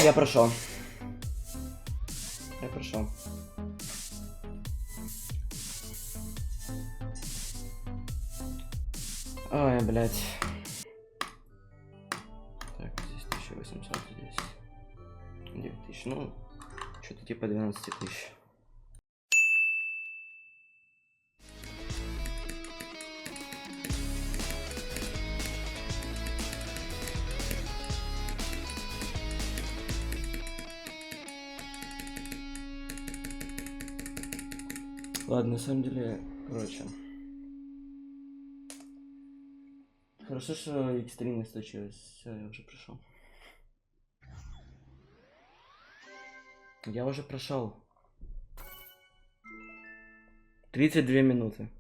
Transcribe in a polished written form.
Я прошел. Я прошел. Ой, блядь. Так, здесь 1800, здесь 9000. Ну, что-то типа 12 тысяч. Ладно, на самом деле, короче. Хорошо, что X3 не случилось. Все, я уже прошел. Я уже прошел. 32 минуты.